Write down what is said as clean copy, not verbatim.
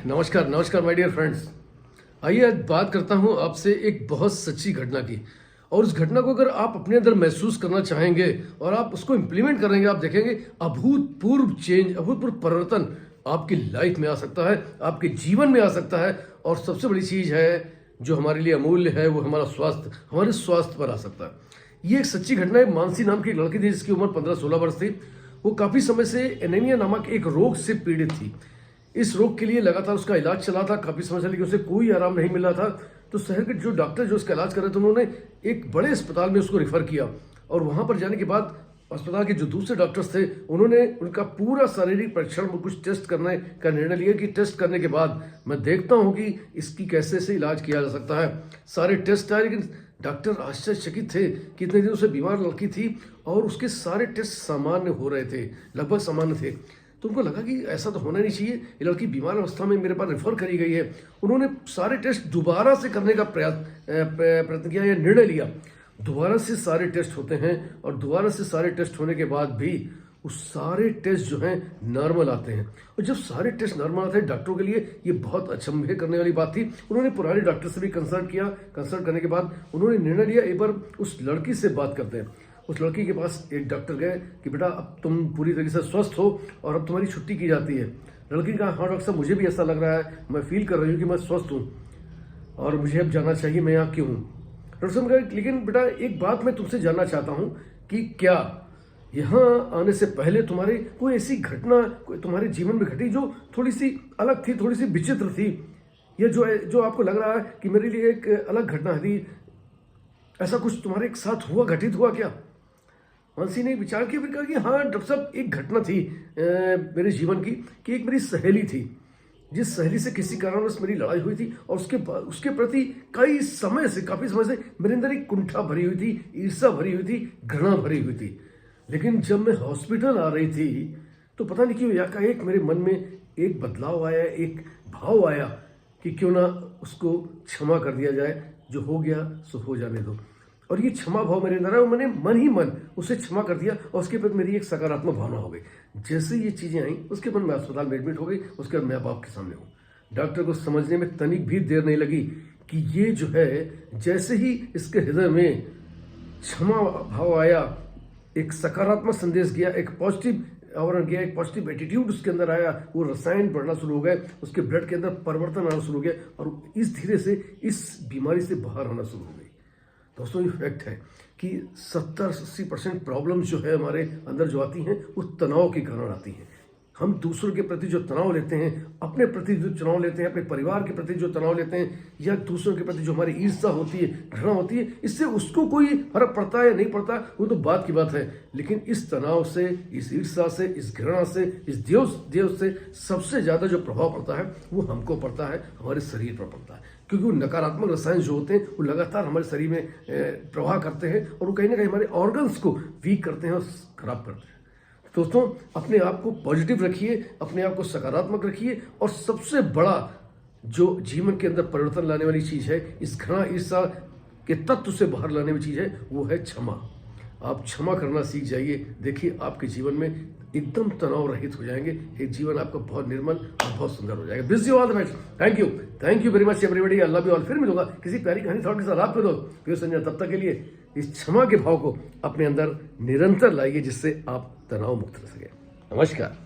नमस्कार नमस्कार my dear friends. आइए आज बात करता हूं आपसे एक बहुत सच्ची घटना की। और उस घटना को अगर आप अपने अंदर महसूस करना चाहेंगे और आप उसको इम्प्लीमेंट करेंगे, आप देखेंगे अभूतपूर्व चेंज, अभूतपूर्व परिवर्तन आपकी लाइफ में आ सकता है, आपके जीवन में आ सकता है। और सबसे बड़ी चीज है जो हमारे लिए अमूल्य है, वो हमारा स्वास्थ्य, हमारे स्वास्थ्य पर आ सकता है। ये एक सच्ची घटना है। मानसी नाम की एक लड़की थी जिसकी उम्र 15-16 वर्ष थी। वो काफी समय से एनीमिया नामक एक रोग से पीड़ित थी। इस रोग के लिए लगातार उसका इलाज चला था, काफी समय से, लेकिन उसे कोई आराम नहीं मिल रहा था। तो शहर के जो डॉक्टर जो उसका इलाज कर रहे थे, उन्होंने एक बड़े अस्पताल में उसको रेफर किया। और वहां पर जाने के बाद अस्पताल के जो दूसरे डॉक्टर्स थे, उन्होंने उनका पूरा शारीरिक परीक्षण में कुछ टेस्ट करने का निर्णय लिया कि टेस्ट करने के बाद मैं देखता हूं कि इसकी कैसे से इलाज किया जा सकता है। सारे टेस्ट आए, लेकिन डॉक्टर आश्चर्यचकित थे कि इतने दिनों से बीमार लड़की थी और उसके सारे टेस्ट सामान्य हो रहे थे, लगभग सामान्य थे। तो उनको लगा कि ऐसा तो होना नहीं चाहिए, ये लड़की बीमार अवस्था में मेरे पास रेफर करी गई है। उन्होंने सारे टेस्ट दोबारा से करने का प्रयत्न किया या निर्णय लिया। दोबारा से सारे टेस्ट होते हैं और दोबारा से सारे टेस्ट होने के बाद भी वो सारे टेस्ट जो हैं नॉर्मल आते हैं। और जब सारे टेस्ट नॉर्मल आते हैं, डॉक्टरों के लिए ये बहुत अचंभे करने वाली बात थी। उन्होंने पुराने डॉक्टर से भी कंसल्ट किया। कंसल्ट करने के बाद उन्होंने निर्णय लिया एक बार उस लड़की से बात करते हैं। उस लड़की के पास एक डॉक्टर गए कि बेटा अब तुम पूरी तरीके से स्वस्थ हो और अब तुम्हारी छुट्टी की जाती है। लड़की ने कहा हाँ डॉक्टर साहब, मुझे भी ऐसा लग रहा है, मैं फील कर रही हूँ कि मैं स्वस्थ हूँ और मुझे अब जाना चाहिए, मैं यहाँ क्यों हूँ। डॉक्टर साहब ने कहा लेकिन बेटा एक बात मैं तुमसे जानना चाहता हूँ कि क्या यहाँ आने से पहले तुम्हारी कोई ऐसी घटना कोई तुम्हारे जीवन में घटी जो थोड़ी सी अलग थी, थोड़ी सी विचित्र थी, या जो आपको लग रहा है कि मेरे लिए एक अलग घटना थी, ऐसा कुछ तुम्हारे साथ हुआ, घटित हुआ क्या? मानसी ने विचार किया, फिर कहा कि हाँ डॉक्टर साहब, एक घटना थी मेरे जीवन की कि एक मेरी सहेली थी, जिस सहेली से किसी कारणवश मेरी लड़ाई हुई थी और उसके प्रति काफी समय से मेरे अंदर एक कुंठा भरी हुई थी, ईर्ष्या भरी हुई थी, घृणा भरी हुई थी। लेकिन जब मैं हॉस्पिटल आ रही थी तो पता नहीं क्यों एकाएक मेरे मन में एक बदलाव आया, एक भाव आया कि क्यों ना उसको क्षमा कर दिया जाए, जो हो गया सो हो जाने दो। और ये क्षमा भाव मेरे अंदर है और मैंने मन ही मन उसे क्षमा कर दिया और उसके बाद मेरी एक सकारात्मक भावना हो गई। जैसे ये चीजें आई, उसके बाद मैं अस्पताल में एडमिट हो गई। उसके बाद मैं अब आपके सामने हूँ। डॉक्टर को समझने में तनिक भी देर नहीं लगी कि ये जो है, जैसे ही इसके हृदय में क्षमा भाव आया, एक सकारात्मक संदेश गया, एक पॉजिटिव आवरण गया, एक पॉजिटिव एटीट्यूड उसके अंदर आया, वो रसायन बढ़ना शुरू हो गए, उसके ब्लड के अंदर परिवर्तन आना शुरू हो गया और इस धीरे से इस बीमारी से बाहर आना शुरू हो गई। दोस्तों ये फैक्ट है कि 70-80% प्रॉब्लम्स जो है हमारे अंदर जो आती हैं, वो तनाव के कारण आती हैं। हम दूसरों के प्रति जो तनाव लेते हैं, अपने प्रति जो तनाव लेते हैं, अपने परिवार के प्रति जो तनाव लेते हैं, या दूसरों के प्रति जो हमारी ईर्ष्या होती है, घृणा होती है, इससे उसको कोई फर्क पड़ता है या नहीं पड़ता, वो तो बात की बात है। लेकिन इस तनाव से, इस ईर्ष्या से, इस घृणा से, इस देव से सबसे ज्यादा जो प्रभाव पड़ता है वो हमको पड़ता है, हमारे शरीर पर पड़ता है। क्योंकि वो नकारात्मक रसायन जो होते हैं वो लगातार हमारे शरीर में प्रवाह करते हैं और वो कहीं ना कहीं हमारे ऑर्गन्स को वीक करते हैं और खराब करते हैं। दोस्तों अपने आप को पॉजिटिव रखिए, अपने आप को सकारात्मक रखिए और सबसे बड़ा जो जीवन के अंदर परिवर्तन लाने वाली चीज है, इस घृणा ईर्ष्या के तत्व से बाहर लाने वाली चीज है, वो है क्षमा। आप क्षमा करना सीख जाइए, देखिए आपके जीवन में एकदम तनाव रहित हो जाएंगे, एक जीवन आपका बहुत निर्मल और बहुत सुंदर हो जाएगा। Wish you all the best. Thank you very much everybody. I love you all. फिर मिलूंगा किसी प्यारी कहानी थॉट के साथ आपके दोस्त पीयूष संजय। तब तक के लिए इस क्षमा के भाव को अपने अंदर निरंतर लाइए, जिससे आप तनाव मुक्त रह सके। नमस्कार।